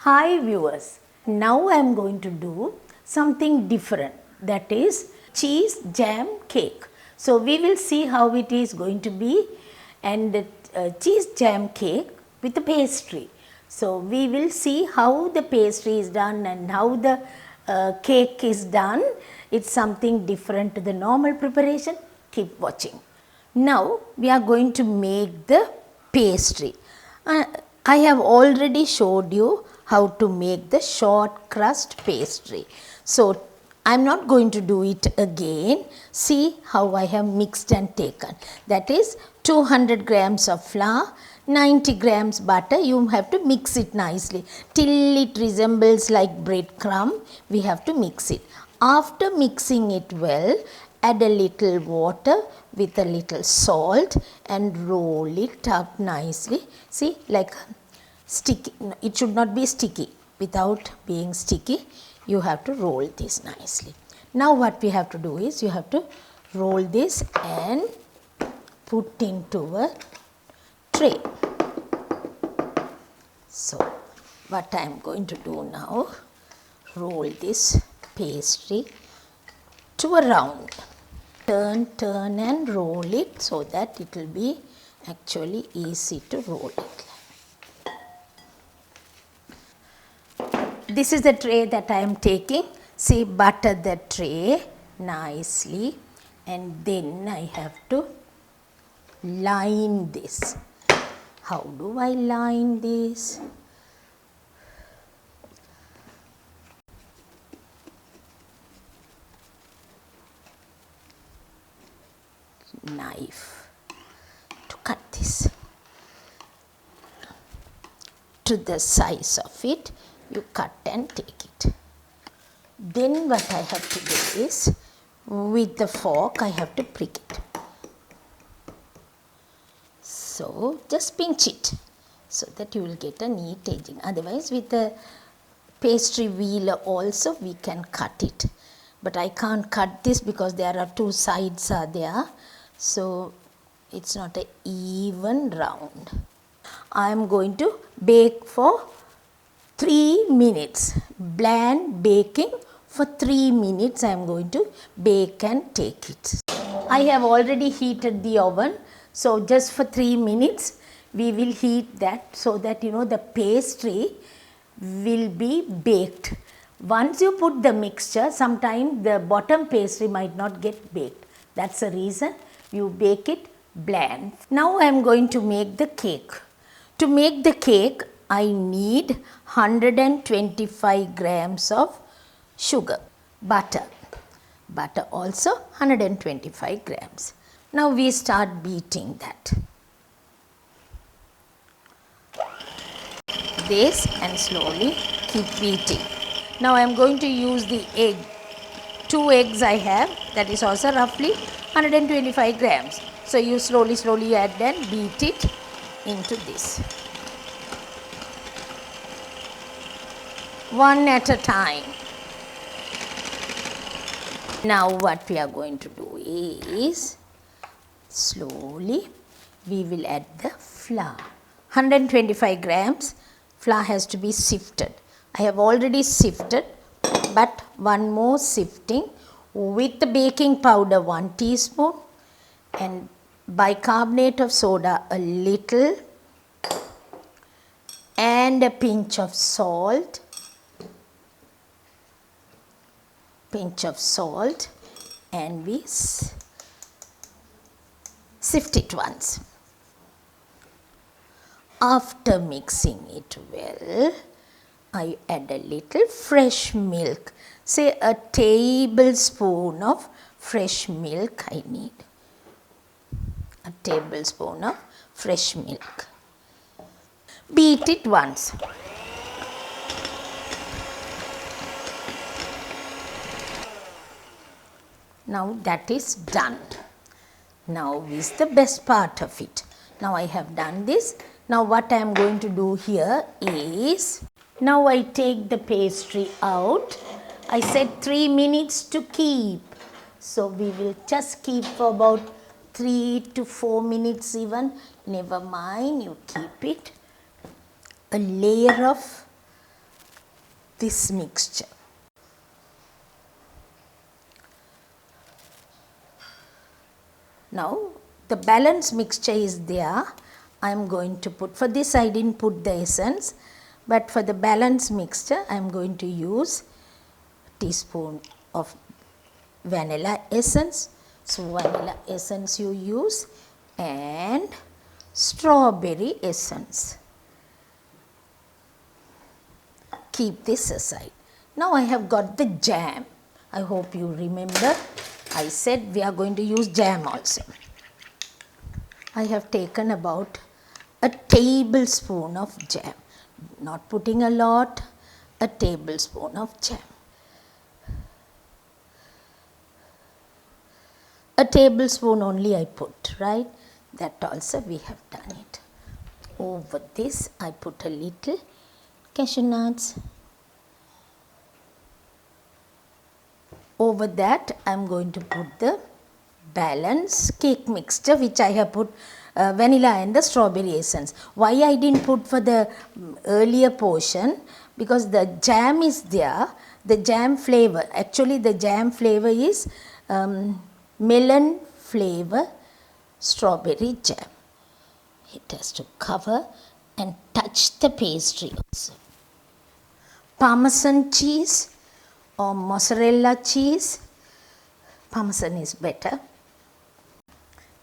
Hi viewers, now I am going to do something different, that is cheese jam cake. So we will see how it is going to be, and cheese jam cake with the pastry. So we will see how the pastry is done and how the cake is done. It's something different to the normal preparation. Keep watching. Now we are going to make the pastry. I have already showed you how to make the short crust pastry. So I am not going to do it again. See how I have mixed and taken. That is 200 grams of flour, 90 grams butter. You have to mix it nicely till it resembles like breadcrumb. We have to mix it. After mixing it well, add a little water with a little salt and roll it up nicely. See, like sticky. It should not be sticky. Without being sticky, you have to roll this nicely. Now what we have to do is, you have to roll this and put into a tray. So what I am going to do now, roll this pastry to a round. Turn and roll it so that it will be actually easy to roll it. This is the tray that I am taking. See, butter the tray nicely, and then I have to line this. How do I line this? Knife to cut this to the size of it. You cut and take it. Then what I have to do is, with the fork I have to prick it. So just pinch it so that you will get a neat edging. Otherwise with the pastry wheel also we can cut it. But I can't cut this because there are two sides are there. So it's not an even round. I am going to bake for 3 minutes. Bland baking for 3 minutes. I am going to bake and take it. I have already heated the oven. So just for 3 minutes we will heat that, so that the pastry will be baked. Once you put the mixture, sometimes the bottom pastry might not get baked. That's the reason you bake it bland. Now I am going to make the cake. To make the cake, I need 125 grams of sugar, butter also 125 grams. Now we start beating that. This and slowly keep beating. Now I am going to use the egg. 2 eggs I have, that is also roughly 125 grams. So you slowly add and beat it into this. One at a time. Now what we are going to do is, slowly we will add the flour. 125 grams flour has to be sifted. I have already sifted, but one more sifting with the baking powder 1 teaspoon and bicarbonate of soda a little and a pinch of salt. And we sift it once. After mixing it well, I add a little fresh milk. Say a tablespoon of fresh milk I need. A tablespoon of fresh milk. Beat it once. Now that is done. Now is the best part of it. Now I have done this. Now what I am going to do here is, now I take the pastry out. I said 3 minutes to keep. So we will just keep for about 3 to 4 minutes even. Never mind, you keep it. A layer of this mixture. Now the balance mixture is there. I am going to put, for this I didn't put the essence, but for the balance mixture I am going to use teaspoon of vanilla essence. So vanilla essence you use, and strawberry essence. Keep this aside. Now I have got the jam. I hope you remember I said we are going to use jam also. I have taken about a tablespoon of jam, not putting a lot, a tablespoon of jam. A tablespoon only I put, right? That also we have done it. Over this I put a little cashew nuts. Over that I am going to put the balance cake mixture, which I have put vanilla and the strawberry essence. Why I didn't put for the earlier portion? Because the jam is there, the jam flavor. Actually the jam flavor is melon flavor strawberry jam. It has to cover and touch the pastry also. Parmesan cheese or mozzarella cheese. Parmesan is better.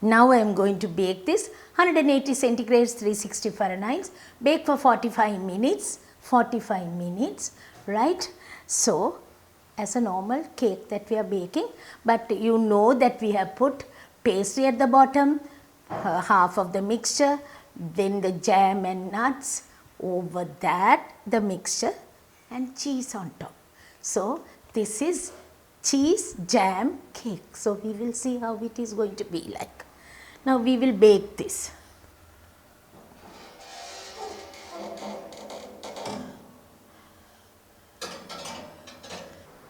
Now I am going to bake this 180 centigrades 360 Fahrenheit. Bake for 45 minutes. 45 minutes, right? So as a normal cake that we are baking, but you know that we have put pastry at the bottom, half of the mixture, then the jam and nuts, over that the mixture and cheese on top. So this is cheese jam cake. So we will see how it is going to be like. Now we will bake this.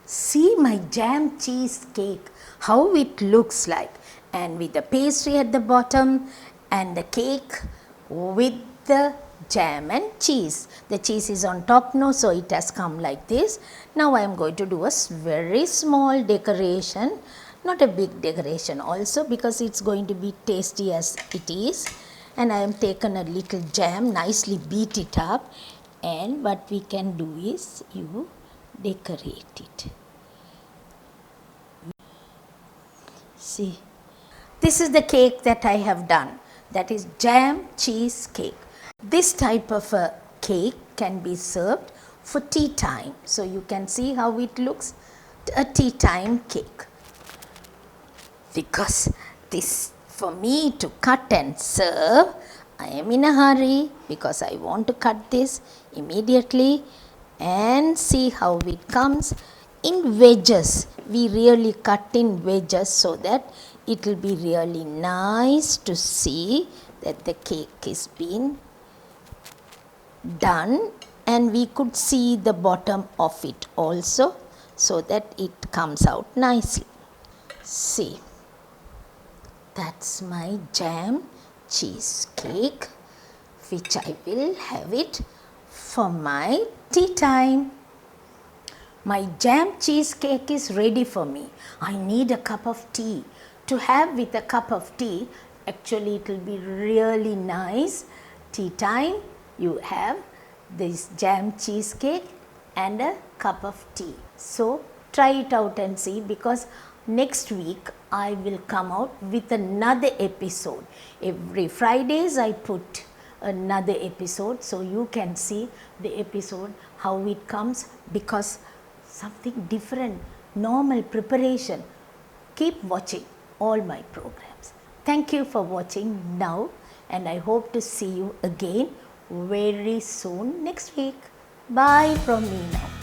See my jam cheese cake, how it looks like, and with the pastry at the bottom and the cake with the jam and cheese. The cheese is on top now, so it has come like this. Now I am going to do a very small decoration, not a big decoration also, because it's going to be tasty as it is. And I am taken a little jam, nicely beat it up, and what we can do is you decorate it. See, this is the cake that I have done, that is jam cheese cake. This type of a cake can be served for tea time. So you can see how it looks, a tea time cake. Because this, for me to cut and serve, I am in a hurry because I want to cut this immediately and see how it comes in wedges. We really cut in wedges so that it will be really nice to see that the cake is being done, and we could see the bottom of it also so that it comes out nicely. See, that's my jam cheesecake, which I will have it for my tea time. My jam cheesecake is ready for me. I need a cup of tea. To have with a cup of tea, actually it will be really nice. Tea time, you have this jam cheesecake and a cup of tea. So try it out and see, because next week I will come out with another episode. Every Fridays I put another episode, so you can see the episode how it comes, because something different, normal preparation. Keep watching all my programs. Thank you for watching now, and I hope to see you again very soon next week. Bye from me now.